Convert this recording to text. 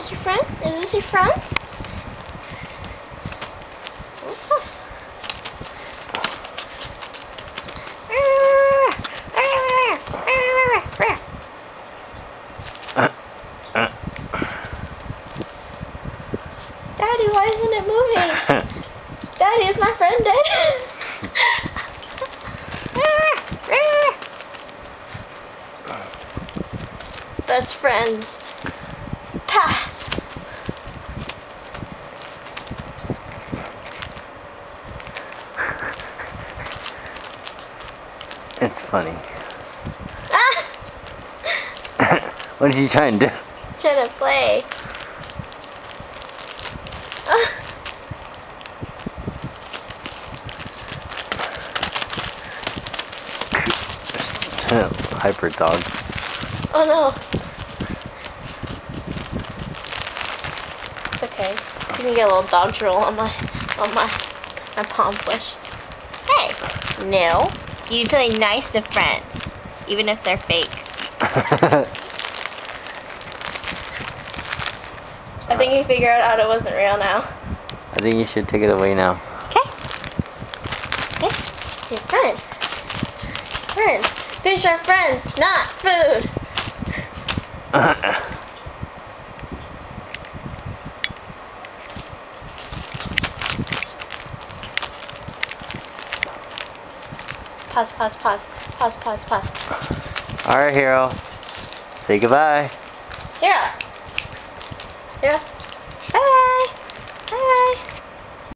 this your friend? Is this your friend? Daddy, why isn't it moving? Daddy, is my friend dead? Best friends. Pah! It's funny. What is he trying to do? Trying to play. Hyper dog. Oh no. It's okay. You can get a little dog drool on my palm push. Hey. No. You play nice to friends, even if they're fake. I think you figured out it wasn't real now. I think you should take it away now. Okay. Okay. Your friend. Friend. Fish are friends, not food. Pause, pause, pause. Pause, pause, pause. Alright, Hero. Say goodbye. Hero. Hero.